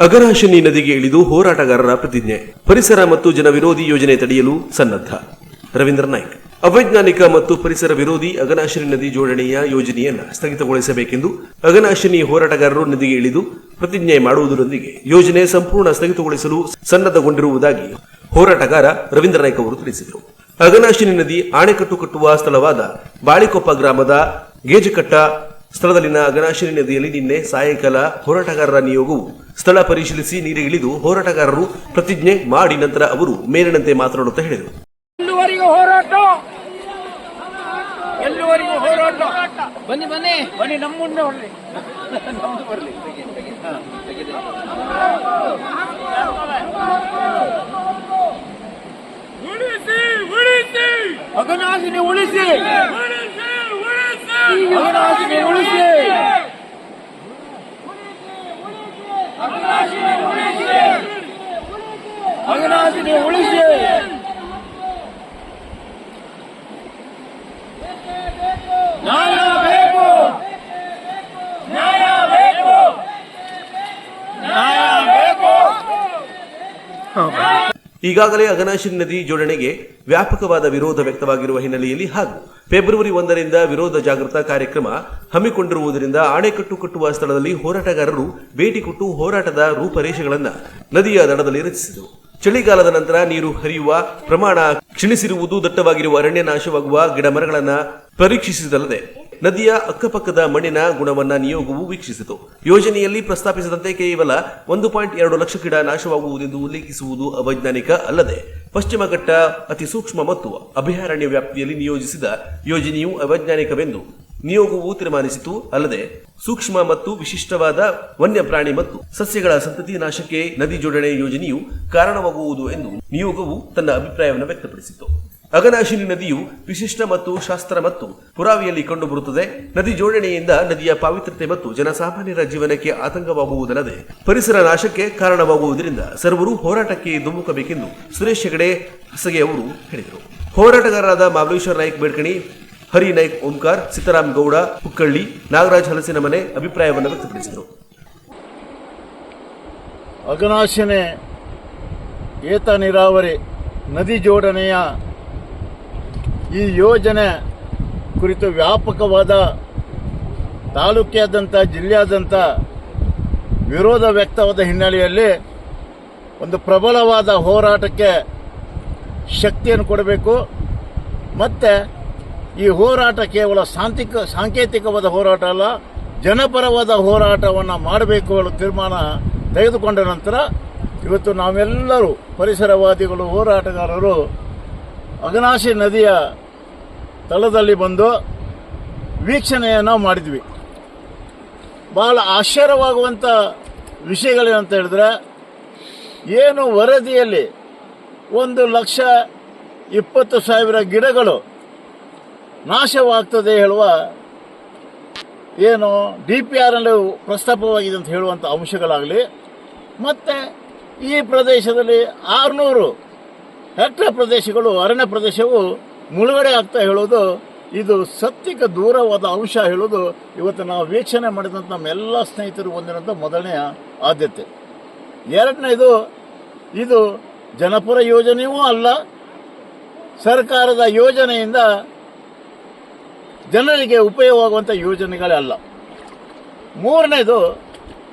ಅಘನಾಶಿನಿ ನದಿಗೆ ಇಳಿದು ಹೋರಾಟಗಾರರ ಪ್ರತಿಜ್ಞೆ. ಪರಿಸರ ಮತ್ತು ಜನ ವಿರೋಧಿ ಯೋಜನೆ ತಡೆಯಲು ಸನ್ನದ್ಧ. ರವೀಂದ್ರ ನಾಯ್ಕ್. ಅವೈಜ್ಞಾನಿಕ ಮತ್ತು ಪರಿಸರ ವಿರೋಧಿ ಅಘನಾಶಿನಿ ನದಿ ಜೋಡಣೆಯ ಯೋಜನೆಯನ್ನು ಸ್ಥಗಿತಗೊಳಿಸಬೇಕೆಂದು ಅಘನಾಶಿನಿ ಹೋರಾಟಗಾರರು ನದಿಗೆ ಇಳಿದು ಪ್ರತಿಜ್ಞೆ ಮಾಡುವುದರೊಂದಿಗೆ ಯೋಜನೆ ಸಂಪೂರ್ಣ ಸ್ಥಗಿತಗೊಳಿಸಲು ಸನ್ನದ್ಧಗೊಂಡಿರುವುದಾಗಿ ಹೋರಾಟಗಾರ ರವೀಂದ್ರ ನಾಯ್ಕ್ ಅವರು ತಿಳಿಸಿದರು. ಅಘನಾಶಿನಿ ನದಿ ಅಣೆಕಟ್ಟು ಕಟ್ಟುವ ಸ್ಥಳವಾದ ಬಾಳಿಕೊಪ್ಪ ಗ್ರಾಮದ ಗೇಜಕಟ್ಟ ಸ್ಥಳದಲ್ಲಿನ ಅಘನಾಶಿನಿ ನದಿಯಲ್ಲಿ ನಿನ್ನೆ ಸಾಯಂಕಾಲ ಹೋರಾಟಗಾರರ ನಿಯೋಗವು ಸ್ಥಳ ಪರಿಶೀಲಿಸಿ ನೀರಿಗಿಳಿದು ಹೋರಾಟಗಾರರು ಪ್ರತಿಜ್ಞೆ ಮಾಡಿ ನಂತರ ಅವರು ಮೇಲಿನಂತೆ ಮಾತನಾಡುತ್ತಾ ಹೇಳಿದರು. ಎಲ್ಲುವರೆಗೂ ಹೋರಾಟ. ಬನ್ನಿ ಬನ್ನಿ ಬನ್ನಿ, ನಮ್ಮ ಮುಂದೆ ಹೊರಲಿ, ನಮ್ದು ಬರಲಿ. ಉಳಿಸಿ ಉಳಿಸಿ ಅಘನಾಶಿನಿ ಉಳಿಸಿ, ಅಘನಾಶಿನಿ ಉಳಿಸಿ, ಅಘನಾಶಿನಿ ಉಳಿಸಿ. ನ್ಯಾಯ ಬೇಕು, ನ್ಯಾಯ ಬೇಕು, ನ್ಯಾಯ ಬೇಕು. ಈಗಾಗಲೇ ಅಘನಾಶಿನಿ ನದಿ ಜೋಡಣೆಗೆ ವ್ಯಾಪಕವಾದ ವಿರೋಧ ವ್ಯಕ್ತವಾಗಿರುವ ಹಿನ್ನೆಲೆಯಲ್ಲಿ ಹಾಗೂ ಫೆಬ್ರವರಿ 1ರಿಂದ ವಿರೋಧ ಜಾಗೃತ ಕಾರ್ಯಕ್ರಮ ಹಮ್ಮಿಕೊಂಡಿರುವುದರಿಂದ ಅಣೆಕಟ್ಟು ಕಟ್ಟುವ ಸ್ಥಳದಲ್ಲಿ ಹೋರಾಟಗಾರರು ಭೇಟಿ ಕೊಟ್ಟು ಹೋರಾಟದ ರೂಪರೇಷೆಗಳನ್ನು ನದಿಯ ದಡದಲ್ಲಿ ರಚಿಸಿದರು. ಚಳಿಗಾಲದ ನಂತರ ನೀರು ಹರಿಯುವ ಪ್ರಮಾಣ ಕ್ಷೀಣಿಸಿರುವುದು, ದಟ್ಟವಾಗಿರುವ ಅರಣ್ಯ ನಾಶವಾಗುವ ಗಿಡ ಮರಗಳನ್ನು ಪರೀಕ್ಷಿಸಿದಲ್ಲದೆ ನದಿಯ ಅಕ್ಕಪಕ್ಕದ ಮಣ್ಣಿನ ಗುಣವನ್ನ ನಿಯೋಗವು ವೀಕ್ಷಿಸಿತು. ಯೋಜನೆಯಲ್ಲಿ ಪ್ರಸ್ತಾಪಿಸಿದಂತೆ ಕೇವಲ 1.2 ಲಕ್ಷ ಗಿಡ ನಾಶವಾಗುವುದೆಂದು ಉಲ್ಲೇಖಿಸುವುದು ಅವೈಜ್ಞಾನಿಕ ಅಲ್ಲದೆ ಪಶ್ಚಿಮ ಘಟ್ಟ ಅತಿ ಸೂಕ್ಷ್ಮ ಮತ್ತು ಅಭಯಾರಣ್ಯ ವ್ಯಾಪ್ತಿಯಲ್ಲಿ ನಿಯೋಜಿಸಿದ ಯೋಜನೆಯು ಅವೈಜ್ಞಾನಿಕವೆಂದು ನಿಯೋಗವು ತೀರ್ಮಾನಿಸಿತು. ಅಲ್ಲದೆ ಸೂಕ್ಷ್ಮ ಮತ್ತು ವಿಶಿಷ್ಟವಾದ ವನ್ಯಪ್ರಾಣಿ ಮತ್ತು ಸಸ್ಯಗಳ ಸಂತತಿ ನಾಶಕ್ಕೆ ನದಿ ಜೋಡಣೆ ಯೋಜನೆಯು ಕಾರಣವಾಗುವುದು ಎಂದು ನಿಯೋಗವು ತನ್ನ ಅಭಿಪ್ರಾಯವನ್ನು ವ್ಯಕ್ತಪಡಿಸಿತು. ಅಘನಾಶಿನಿ ನದಿಯು ವಿಶಿಷ್ಟ ಮತ್ತು ಶಾಸ್ತ್ರ ಮತ್ತು ಪುರಾವೆಯಲ್ಲಿ ಕಂಡುಬರುತ್ತದೆ. ನದಿ ಜೋಡಣೆಯಿಂದ ನದಿಯ ಪಾವಿತ್ರತೆ ಮತ್ತು ಜನಸಾಮಾನ್ಯರ ಜೀವನಕ್ಕೆ ಆತಂಕವಾಗುವುದಲ್ಲದೆ ಪರಿಸರ ನಾಶಕ್ಕೆ ಕಾರಣವಾಗುವುದರಿಂದ ಸರ್ವರು ಹೋರಾಟಕ್ಕೆ ಧುಮುಕಬೇಕೆಂದು ಸುರೇಶ್ ಹೆಗಡೆ ಹಸಗೆ ಅವರು ಹೇಳಿದರು. ಹೋರಾಟಗಾರರಾದ ಮಹಾಬಲೇಶ್ವರ ನಾಯ್ಕ್ ಬೇಡ್ಕಣಿ, ಹರಿ ನಾಯ್ಕ್ ಓಂಕಾರ್, ಸಿದ್ದರಾಮ್ ಗೌಡ ಹುಕ್ಕಳ್ಳಿ, ನಾಗರಾಜ್ ಹಲಸಿನ ಮನೆ ಅಭಿಪ್ರಾಯವನ್ನು ವ್ಯಕ್ತಪಡಿಸಿದರು. ಅಘನಾಶಿನಿ ಏತ ನೀರಾವರಿ ನದಿ ಜೋಡಣೆಯ ಈ ಯೋಜನೆ ಕುರಿತು ವ್ಯಾಪಕವಾದ ತಾಲೂಕ್ಯಾದ್ಯಂತ ಜಿಲ್ಲೆಯಾದ್ಯಂತ ವಿರೋಧ ವ್ಯಕ್ತವಾದ ಹಿನ್ನೆಲೆಯಲ್ಲಿ ಒಂದು ಪ್ರಬಲವಾದ ಹೋರಾಟಕ್ಕೆ ಶಕ್ತಿಯನ್ನು ಕೊಡಬೇಕು. ಮತ್ತು ಈ ಹೋರಾಟ ಕೇವಲ ಸಾಂಕೇತಿಕವಾದ ಹೋರಾಟ ಅಲ್ಲ, ಜನಪರವಾದ ಹೋರಾಟವನ್ನು ಮಾಡಬೇಕು ಅನ್ನೋ ತೀರ್ಮಾನ ತೆಗೆದುಕೊಂಡ ನಂತರ ಇವತ್ತು ನಾವೆಲ್ಲರೂ ಪರಿಸರವಾದಿಗಳು, ಹೋರಾಟಗಾರರು ಅಘನಾಶಿನಿ ನದಿಯ ತಳದಲ್ಲಿ ಬಂದು ವೀಕ್ಷಣೆಯನ್ನು ಮಾಡಿದ್ವಿ. ಬಹಳ ಆಶ್ಚರ್ಯವಾಗುವಂಥ ವಿಷಯಗಳೇನಂತ ಹೇಳಿದ್ರೆ, ಏನು ವರದಿಯಲ್ಲಿ 1,20,000 ಗಿಡಗಳು ನಾಶವಾಗ್ತದೆ ಹೇಳುವ ಏನು DPR ನಲ್ಲಿ ಪ್ರಸ್ತಾಪವಾಗಿದೆ ಅಂತ ಹೇಳುವಂಥ ಅಂಶಗಳಾಗಲಿ, ಮತ್ತು ಈ ಪ್ರದೇಶದಲ್ಲಿ 600 ಹೆಕ್ಟೇರ್ ಪ್ರದೇಶಗಳು, ಅರಣ್ಯ ಪ್ರದೇಶವು ಮುಳುಗಡೆ ಆಗ್ತಾ ಹೇಳೋದು, ಇದು ಸತ್ಯಕ್ಕೆ ದೂರವಾದ ಅಂಶ ಹೇಳೋದು ಇವತ್ತು ನಾವು ವೀಕ್ಷಣೆ ಮಾಡಿದಂಥ ನಮ್ಮೆಲ್ಲ ಸ್ನೇಹಿತರು ಹೊಂದಿರುವಂಥ ಮೊದಲನೆಯ ಆದ್ಯತೆ. ಎರಡನೇದು, ಇದು ಜನಪರ ಯೋಜನೆಯೂ ಅಲ್ಲ, ಸರ್ಕಾರದ ಯೋಜನೆಯಿಂದ ಜನರಿಗೆ ಉಪಯೋಗವಾಗುವಂಥ ಯೋಜನೆಗಳೇ ಅಲ್ಲ. ಮೂರನೇದು,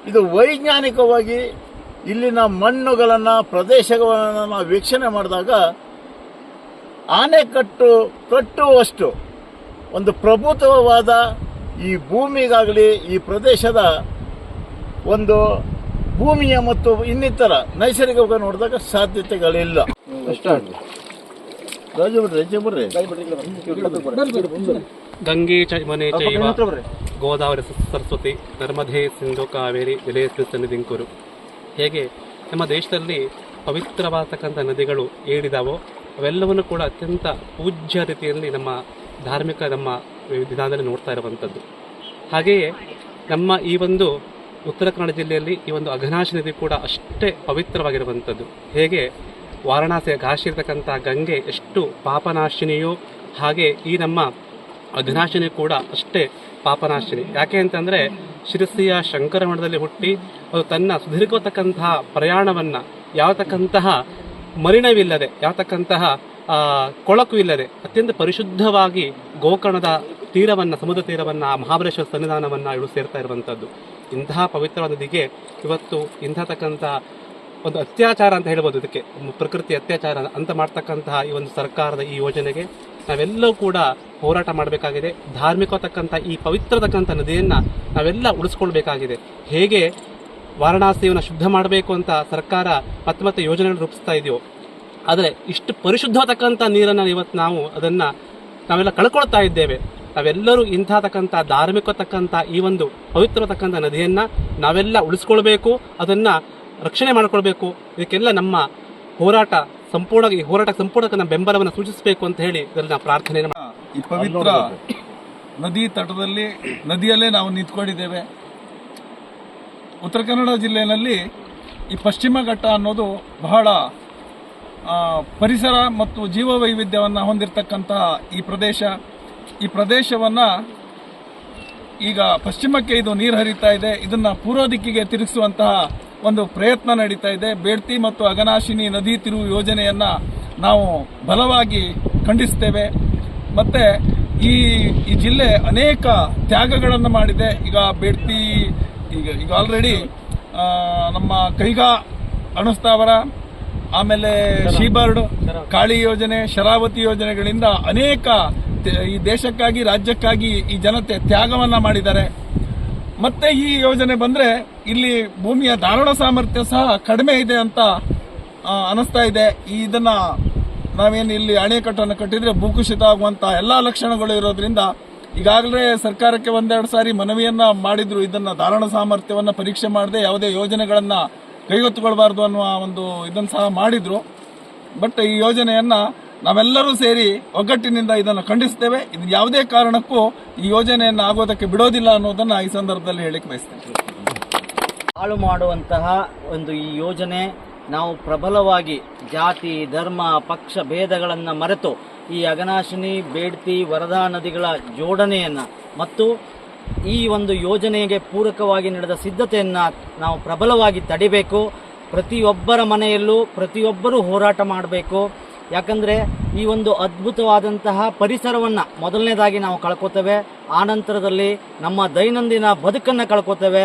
ಇದು ವೈಜ್ಞಾನಿಕವಾಗಿ ಇಲ್ಲಿನ ಮಣ್ಣುಗಳನ್ನು, ಪ್ರದೇಶಗಳನ್ನು ನಾವು ವೀಕ್ಷಣೆ ಮಾಡಿದಾಗ ಆಣೆಕಟ್ಟು ಕಟ್ಟುವಷ್ಟು ಒಂದು ಪ್ರಭುತ್ವವಾದ ಈ ಭೂಮಿಗಾಗಲಿ, ಈ ಪ್ರದೇಶದ ಒಂದು ಭೂಮಿಯ ಮತ್ತು ಇನ್ನಿತರ ನೈಸರ್ಗಿಕ ನೋಡಿದಾಗ ಸಾಧ್ಯತೆಗಳಿಲ್ಲ. ಗಂಗೆ ಚಮನೆ ಚೈವ ಗೋದಾವರಿ ಸರಸ್ವತಿ ನರ್ಮದೆ ಸಿಂಧು ಕಾವೇರಿ ಜಲೇಸ್ಮಿನ್ ಸನ್ನಿಧಿಂಕುರು. ಹೇಗೆ ನಮ್ಮ ದೇಶದಲ್ಲಿ ಪವಿತ್ರವಾಗತಕ್ಕಂಥ ನದಿಗಳು ಏನಿದಾವೋ ಅವೆಲ್ಲವನ್ನು ಕೂಡ ಅತ್ಯಂತ ಪೂಜ್ಯ ರೀತಿಯಲ್ಲಿ ನಮ್ಮ ಧಾರ್ಮಿಕ ವಿಧಾನದಲ್ಲಿ ನೋಡ್ತಾ ಇರುವಂಥದ್ದು. ಹಾಗೆಯೇ ನಮ್ಮ ಈ ಒಂದು ಉತ್ತರ ಕನ್ನಡ ಜಿಲ್ಲೆಯಲ್ಲಿ ಈ ಒಂದು ಅಘನಾಶಿನಿ ನದಿ ಕೂಡ ಅಷ್ಟೇ ಪವಿತ್ರವಾಗಿರುವಂಥದ್ದು. ಹೇಗೆ ವಾರಣಾಸಿಯ ಕಾಶಿ ಇರತಕ್ಕಂಥ ಗಂಗೆ ಎಷ್ಟು ಪಾಪನಾಶಿನಿಯೋ ಹಾಗೆ ಈ ನಮ್ಮ ಅಘನಾಶಿನಿ ಕೂಡ ಅಷ್ಟೇ ಪಾಪನಾಶಿನಿ. ಯಾಕೆ ಅಂತಂದರೆ ಶಿರಸಿಯ ಶಂಕರ ಮಠದಲ್ಲಿ ಹುಟ್ಟಿ ಅದು ತನ್ನ ಸುದೀರ್ಘತಕ್ಕಂತಹ ಪ್ರಯಾಣವನ್ನು ಯಾವತಕ್ಕಂತಹ ಮಲಿನವಿಲ್ಲದೆ, ಯಾವತಕ್ಕಂತಹ ಕೊಳಕು ಇಲ್ಲದೆ ಅತ್ಯಂತ ಪರಿಶುದ್ಧವಾಗಿ ಗೋಕರ್ಣದ ತೀರವನ್ನು, ಸಮುದ್ರ ತೀರವನ್ನು, ಮಹಾಬಲೇಶ್ವರ ಸನ್ನಿಧಾನವನ್ನು ಇಳು ಸೇರ್ತಾ ಇರುವಂಥದ್ದು. ಇಂತಹ ಪವಿತ್ರವಾದ ನದಿಗೆ ಇವತ್ತು ಇಂಥತಕ್ಕಂಥ ಒಂದು ಅತ್ಯಾಚಾರ ಅಂತ ಹೇಳ್ಬೋದು, ಇದಕ್ಕೆ ಪ್ರಕೃತಿ ಅತ್ಯಾಚಾರ ಅಂತ ಮಾಡ್ತಕ್ಕಂತಹ ಈ ಒಂದು ಸರ್ಕಾರದ ಈ ಯೋಜನೆಗೆ ನಾವೆಲ್ಲವೂ ಕೂಡ ಹೋರಾಟ ಮಾಡಬೇಕಾಗಿದೆ. ಧಾರ್ಮಿಕತಕ್ಕಂಥ ಈ ಪವಿತ್ರತಕ್ಕಂಥ ನದಿಯನ್ನು ನಾವೆಲ್ಲ ಉಳಿಸ್ಕೊಳ್ಬೇಕಾಗಿದೆ. ಹೇಗೆ ವಾರಣಾಸಿಯನ್ನು ಶುದ್ಧ ಮಾಡಬೇಕು ಅಂತ ಸರ್ಕಾರ ಮತ್ತೆ ಯೋಜನೆಗಳನ್ನು ರೂಪಿಸ್ತಾ ಇದೆಯೋ, ಆದರೆ ಇಷ್ಟು ಪರಿಶುದ್ಧತಕ್ಕಂಥ ನೀರನ್ನು ಇವತ್ತು ನಾವೆಲ್ಲ ಕಳ್ಕೊಳ್ತಾ ಇದ್ದೇವೆ. ನಾವೆಲ್ಲರೂ ಇಂಥತಕ್ಕಂಥ ಧಾರ್ಮಿಕತಕ್ಕಂಥ ಈ ಒಂದು ಪವಿತ್ರತಕ್ಕಂಥ ನದಿಯನ್ನು ನಾವೆಲ್ಲ ಉಳಿಸ್ಕೊಳ್ಬೇಕು, ಅದನ್ನು ರಕ್ಷಣೆ ಮಾಡಿಕೊಳ್ಬೇಕು. ಇದಕ್ಕೆಲ್ಲ ನಮ್ಮ ಹೋರಾಟ ಸಂಪೂರ್ಣಕ್ಕೆ ನಮ್ಮ ಬೆಂಬಲವನ್ನು ಸೂಚಿಸಬೇಕು ಅಂತ ಹೇಳಿ ಇದನ್ನು ಪ್ರಾರ್ಥನೆ. ಈ ಪವಿತ್ರ ನದಿ ತಟದಲ್ಲಿ ನದಿಯಲ್ಲೇ ನಾವು ನಿಂತ್ಕೊಂಡಿದ್ದೇವೆ. ಉತ್ತರ ಕನ್ನಡ ಜಿಲ್ಲೆಯಲ್ಲಿ ಈ ಪಶ್ಚಿಮ ಘಟ್ಟ ಅನ್ನೋದು ಬಹಳ ಪರಿಸರ ಮತ್ತು ಜೀವ ವೈವಿಧ್ಯವನ್ನು ಹೊಂದಿರತಕ್ಕಂತಹ ಈ ಪ್ರದೇಶವನ್ನು ಈಗ ಪಶ್ಚಿಮಕ್ಕೆ ಇದು ನೀರು ಹರಿತಾ ಇದೆ. ಇದನ್ನು ಪೂರ್ವ ದಿಕ್ಕಿಗೆ ತಿರುಗಿಸುವಂತಹ ಒಂದು ಪ್ರಯತ್ನ ನಡೀತಾ ಇದೆ. ಬೇಡ್ತಿ ಮತ್ತು ಅಘನಾಶಿನಿ ನದಿ ತಿರುವು ಯೋಜನೆಯನ್ನು ನಾವು ಬಲವಾಗಿ ಖಂಡಿಸ್ತೇವೆ. ಮತ್ತು ಈ ಜಿಲ್ಲೆ ಅನೇಕ ತ್ಯಾಗಗಳನ್ನು ಮಾಡಿದೆ. ಈಗ ಬೇಡ್ತಿ ಈಗ ಆಲ್ರೆಡಿ ನಮ್ಮ ಕೈಗಾ ಅಣುಸ್ಥಾವರ, ಆಮೇಲೆ ಶೀಬರ್ಡ್, ಕಾಳಿ ಯೋಜನೆ, ಶರಾವತಿ ಯೋಜನೆಗಳಿಂದ ಅನೇಕ ಈ ದೇಶಕ್ಕಾಗಿ, ರಾಜ್ಯಕ್ಕಾಗಿ ಈ ಜನತೆ ತ್ಯಾಗವನ್ನ ಮಾಡಿದ್ದಾರೆ. ಮತ್ತೆ ಈ ಯೋಜನೆ ಬಂದ್ರೆ ಇಲ್ಲಿ ಭೂಮಿಯ ಧಾರಣ ಸಾಮರ್ಥ್ಯ ಸಹ ಕಡಿಮೆ ಇದೆ ಅಂತ ಅನಿಸ್ತಾ ಇದೆ. ಇದನ್ನ ನಾವೇನು ಇಲ್ಲಿ ಅಣೆಕಟ್ಟನ್ನು ಕಟ್ಟಿದ್ರೆ ಭೂಕುಸಿತ ಆಗುವಂತ ಎಲ್ಲಾ ಲಕ್ಷಣಗಳು ಇರೋದ್ರಿಂದ ಈಗಾಗಲೇ ಸರ್ಕಾರಕ್ಕೆ ಒಂದೆರಡು ಸಾರಿ ಮನವಿಯನ್ನ ಮಾಡಿದ್ರು. ಇದನ್ನ ಧಾರಣ ಸಾಮರ್ಥ್ಯವನ್ನ ಪರೀಕ್ಷೆ ಮಾಡದೆ ಯಾವುದೇ ಯೋಜನೆಗಳನ್ನ ಕೈಗೆತ್ತಿಕೊಳ್ಳಬಾರದು ಅನ್ನುವ ಒಂದು ಇದನ್ನು ಸಹ ಮಾಡಿದ್ರು. ಬಟ್ ಈ ಯೋಜನೆಯನ್ನ ನಾವೆಲ್ಲರೂ ಸೇರಿ ಒಗ್ಗಟ್ಟಿನಿಂದ ಇದನ್ನು ಖಂಡಿಸ್ತೇವೆ. ಇದು ಯಾವುದೇ ಕಾರಣಕ್ಕೂ ಈ ಯೋಜನೆಯನ್ನು ಆಗೋದಕ್ಕೆ ಬಿಡೋದಿಲ್ಲ ಅನ್ನೋದನ್ನ ಈ ಸಂದರ್ಭದಲ್ಲಿ ಹೇಳಿಕ್ಕೆ ಬಯಸ್ತೇನೆ. ಹಾಳು ಮಾಡುವಂತಹ ಒಂದು ಈ ಯೋಜನೆ ನಾವು ಪ್ರಬಲವಾಗಿ ಜಾತಿ, ಧರ್ಮ, ಪಕ್ಷ ಭೇದಗಳನ್ನು ಮರೆತು ಈ ಅಘನಾಶಿನಿ, ಬೇಡ್ತಿ, ವರದಾ ನದಿಗಳ ಜೋಡಣೆಯನ್ನು ಮತ್ತು ಈ ಒಂದು ಯೋಜನೆಗೆ ಪೂರಕವಾಗಿ ನಡೆದ ಸಿದ್ಧತೆಯನ್ನು ನಾವು ಪ್ರಬಲವಾಗಿ ತಡಿಬೇಕು. ಪ್ರತಿಯೊಬ್ಬರ ಮನೆಯಲ್ಲೂ ಪ್ರತಿಯೊಬ್ಬರೂ ಹೋರಾಟ ಮಾಡಬೇಕು. ಯಾಕಂದರೆ ಈ ಒಂದು ಅದ್ಭುತವಾದಂತಹ ಪರಿಸರವನ್ನು ಮೊದಲನೇದಾಗಿ ನಾವು ಕಳ್ಕೊತೇವೆ, ಆನಂತರದಲ್ಲಿ ನಮ್ಮ ದೈನಂದಿನ ಬದುಕನ್ನು ಕಳ್ಕೊತೇವೆ.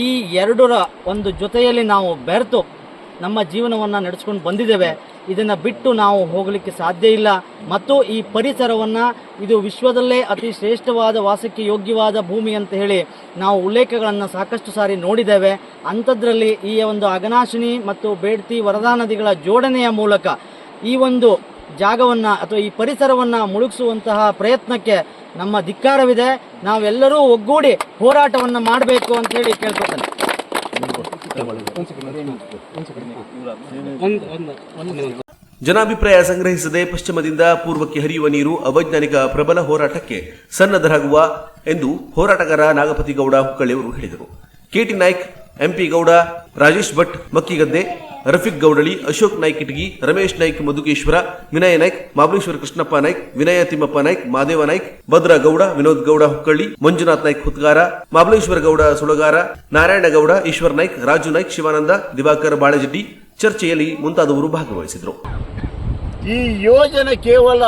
ಈ ಎರಡರ ಒಂದು ಜೊತೆಯಲ್ಲಿ ನಾವು ಬೆರೆತು ನಮ್ಮ ಜೀವನವನ್ನು ನಡೆಸ್ಕೊಂಡು ಬಂದಿದ್ದೇವೆ. ಇದನ್ನು ಬಿಟ್ಟು ನಾವು ಹೋಗಲಿಕ್ಕೆ ಸಾಧ್ಯ ಇಲ್ಲ. ಮತ್ತು ಈ ಪರಿಸರವನ್ನು ಇದು ವಿಶ್ವದಲ್ಲೇ ಅತಿ ಶ್ರೇಷ್ಠವಾದ ವಾಸಕ್ಕೆ ಯೋಗ್ಯವಾದ ಭೂಮಿ ಅಂತ ಹೇಳಿ ನಾವು ಉಲ್ಲೇಖಗಳನ್ನು ಸಾಕಷ್ಟು ಸಾರಿ ನೋಡಿದ್ದೇವೆ. ಅಂಥದ್ರಲ್ಲಿ ಈ ಒಂದು ಅಘನಾಶಿನಿ ಮತ್ತು ಬೇಡ್ತಿ, ವರದಾ ನದಿಗಳ ಜೋಡಣೆಯ ಮೂಲಕ ಈ ಒಂದು ಜಾಗವನ್ನು ಅಥವಾ ಈ ಪರಿಸರವನ್ನು ಮುಳುಗಿಸುವಂತಹ ಪ್ರಯತ್ನಕ್ಕೆ ನಮ್ಮ ಧಿಕ್ಕಾರವಿದೆ. ನಾವೆಲ್ಲರೂ ಒಗ್ಗೂಡಿ ಹೋರಾಟವನ್ನು ಮಾಡಬೇಕು ಅಂತ ಹೇಳಿ ಕೇಳ್ಕೊತೇನೆ. ಜನಾಭಿಪ್ರಾಯ ಸಂಗ್ರಹಿಸದೆ ಪಶ್ಚಿಮದಿಂದ ಪೂರ್ವಕ್ಕೆ ಹರಿಯುವ ನೀರು ಅವೈಜ್ಞಾನಿಕ ಪ್ರಬಲ ಹೋರಾಟಕ್ಕೆ ಸನ್ನದ್ಧರಾಗುವ ಎಂದು ಹೋರಾಟಗಾರ ನಾಗಪತಿ ಗೌಡ ಹುಕ್ಕಳ್ಳಿಯವರು ಹೇಳಿದರು. ಕೆಟಿ ನಾಯ್ಕ್, ಎಂಪಿ ಗೌಡ, ರಾಜೇಶ್ ಭಟ್ ಮಕ್ಕಿಗದ್ದೆ, ರಫೀಕ್ ಗೌಡಳಿ, ಅಶೋಕ್ ನಾಯ್ಕ್ ಇಟಗಿ, ರಮೇಶ್ ನಾಯ್ಕ್ ಮಧುಕೇಶ್ವರ, ವಿನಯ ನಾಯ್ಕ್, ಮಾಬಲೇಶ್ವರ ಕೃಷ್ಣಪ್ಪ ನಾಯ್ಕ್, ವಿನಯ ತಿಮ್ಮಪ್ಪ ನಾಯ್ಕ್, ಮಾದೇವ ನಾಯ್ಕ್, ಭದ್ರಾ ಗೌಡ, ವಿನೋದ್ ಗೌಡ ಹುಕ್ಕಳ್ಳಿ, ಮಂಜುನಾಥ್ ನಾಯ್ಕ್ ಹುತ್ಗಾರ, ಮಾಬಲೇಶ್ವರ ಗೌಡ ಸುಳಗಾರ, ನಾರಾಯಣ ಗೌಡ, ಈಶ್ವರ್ ನಾಯ್ಕ್, ರಾಜು ನಾಯ್ಕ್, ಶಿವಾನಂದ, ದಿವಾಕರ್ ಬಾಳೆಜಡ್ಡಿ ಚರ್ಚೆಯಲ್ಲಿ ಮುಂತಾದವರು ಭಾಗವಹಿಸಿದರು. ಈ ಯೋಜನೆ ಕೇವಲ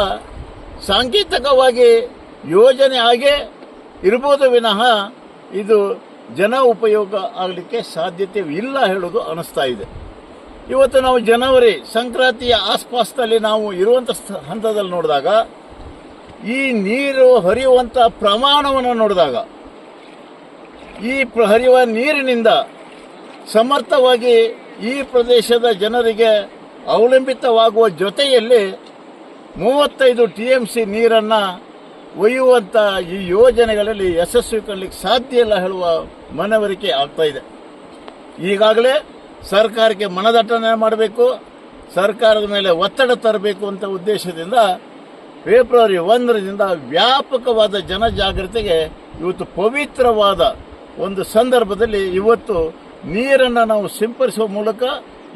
ಸಾಂಕೇತಿಕವಾಗಿ ಯೋಜನೆ ಆಗೇ ಇರಬಹುದು ವಿನಃ ಇದು ಜನ ಉಪಯೋಗ ಆಗಲಿಕ್ಕೆ ಸಾಧ್ಯತೆ ಇಲ್ಲ ಹೇಳೋದು ಅನಿಸ್ತಾ ಇದೆ. ಇವತ್ತು ನಾವು ಜನವರಿ ಸಂಕ್ರಾಂತಿಯ ಆಸ್ಪಾಸ್ನಲ್ಲಿ ನಾವು ಇರುವಂಥ ಹಂತದಲ್ಲಿ ನೋಡಿದಾಗ ಈ ನೀರು ಹರಿಯುವಂಥ ಪ್ರಮಾಣವನ್ನು ನೋಡಿದಾಗ ಈ ಹರಿಯುವ ನೀರಿನಿಂದ ಸಮರ್ಥವಾಗಿ ಈ ಪ್ರದೇಶದ ಜನರಿಗೆ ಅವಲಂಬಿತವಾಗುವ ಜೊತೆಯಲ್ಲಿ 35 TMC ನೀರನ್ನು ಒಯ್ಯುವಂಥ ಈ ಯೋಜನೆಗಳಲ್ಲಿ ಯಶಸ್ವಿ ಕಾಣಲಿಕ್ಕೆ ಸಾಧ್ಯ ಇಲ್ಲ ಹೇಳುವ ಮನವರಿಕೆ ಆಗ್ತಾ ಇದೆ. ಈಗಾಗಲೇ ಸರ್ಕಾರಕ್ಕೆ ಮನದಟ್ಟಣೆ ಮಾಡಬೇಕು, ಸರ್ಕಾರದ ಮೇಲೆ ಒತ್ತಡ ತರಬೇಕು ಅಂತ ಉದ್ದೇಶದಿಂದ ಫೆಬ್ರವರಿ 1ರಿಂದ ವ್ಯಾಪಕವಾದ ಜನಜಾಗೃತಿಗೆ ಇವತ್ತು ಪವಿತ್ರವಾದ ಒಂದು ಸಂದರ್ಭದಲ್ಲಿ ಇವತ್ತು ನೀರನ್ನು ನಾವು ಸಿಂಪಡಿಸುವ ಮೂಲಕ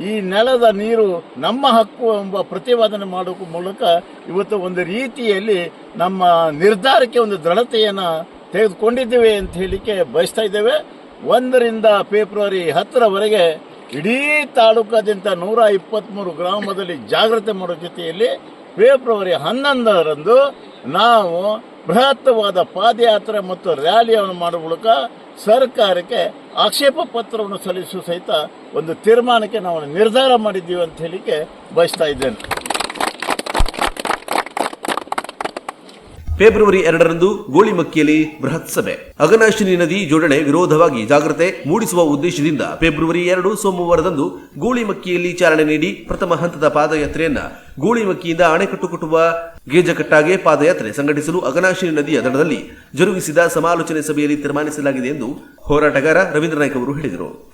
ಈ ನೆಲದ ನೀರು ನಮ್ಮ ಹಕ್ಕು ಎಂಬ ಪ್ರತಿಪಾದನೆ ಮಾಡುವ ಮೂಲಕ ಇವತ್ತು ಒಂದು ರೀತಿಯಲ್ಲಿ ನಮ್ಮ ನಿರ್ಧಾರಕ್ಕೆ ಒಂದು ದೃಢತೆಯನ್ನು ತೆಗೆದುಕೊಂಡಿದ್ದೇವೆ ಅಂತ ಹೇಳಲಿಕ್ಕೆ ಬಯಸ್ತಾ ಇದ್ದೇವೆ. 1ರಿಂದ ಫೆಬ್ರವರಿ 10ರವರೆಗೆ ಇಡೀ ತಾಲೂಕಾದ್ಯಂತ 123 ಗ್ರಾಮದಲ್ಲಿ ಜಾಗೃತಿ ಮಾಡೋ ಜೊತೆಯಲ್ಲಿ ಫೆಬ್ರವರಿ 11ರಂದು ನಾವು ಬೃಹತ್ತವಾದ ಪಾದಯಾತ್ರೆ ಮತ್ತು ರ್ಯಾಲಿಯನ್ನು ಮಾಡುವ ಮೂಲಕ ಸರ್ಕಾರಕ್ಕೆ ಆಕ್ಷೇಪ ಪತ್ರವನ್ನು ಸಲ್ಲಿಸುವ ಸಹಿತ ಒಂದು ತೀರ್ಮಾನಕ್ಕೆ ನಾವು ನಿರ್ಧಾರ ಮಾಡಿದ್ದೀವಿ ಅಂತ ಹೇಳಿಕ್ಕೆ ಬಯಸ್ತಾ ಇದ್ದೇನೆ. ಫೆಬ್ರವರಿ 2ರಂದು ಗೋಳಿಮಕ್ಕಿಯಲ್ಲಿ ಬೃಹತ್ ಸಭೆ. ಅಘನಾಶಿನಿ ನದಿ ಜೋಡಣೆ ವಿರೋಧವಾಗಿ ಜಾಗೃತೆ ಮೂಡಿಸುವ ಉದ್ದೇಶದಿಂದ ಫೆಬ್ರವರಿ 2 ಸೋಮವಾರದಂದು ಗೋಳಿಮಕ್ಕಿಯಲ್ಲಿ ಚಾಲನೆ ನೀಡಿ ಪ್ರಥಮ ಹಂತದ ಪಾದಯಾತ್ರೆಯನ್ನ ಗೋಳಿಮಕ್ಕಿಯಿಂದ ಅಣೆಕಟ್ಟು ಕಟ್ಟುವ ಗೇಜಕಟ್ಟಾಗೆ ಪಾದಯಾತ್ರೆ ಸಂಘಟಿಸಲು ಅಘನಾಶಿನಿ ನದಿಯ ದಡದಲ್ಲಿ ಜರುಗಿಸಿದ ಸಮಾಲೋಚನೆ ಸಭೆಯಲ್ಲಿ ತೀರ್ಮಾನಿಸಲಾಗಿದೆ ಎಂದು ಹೋರಾಟಗಾರ ರವೀಂದ್ರ ನಾಯ್ಕ ಅವರು ಹೇಳಿದರು.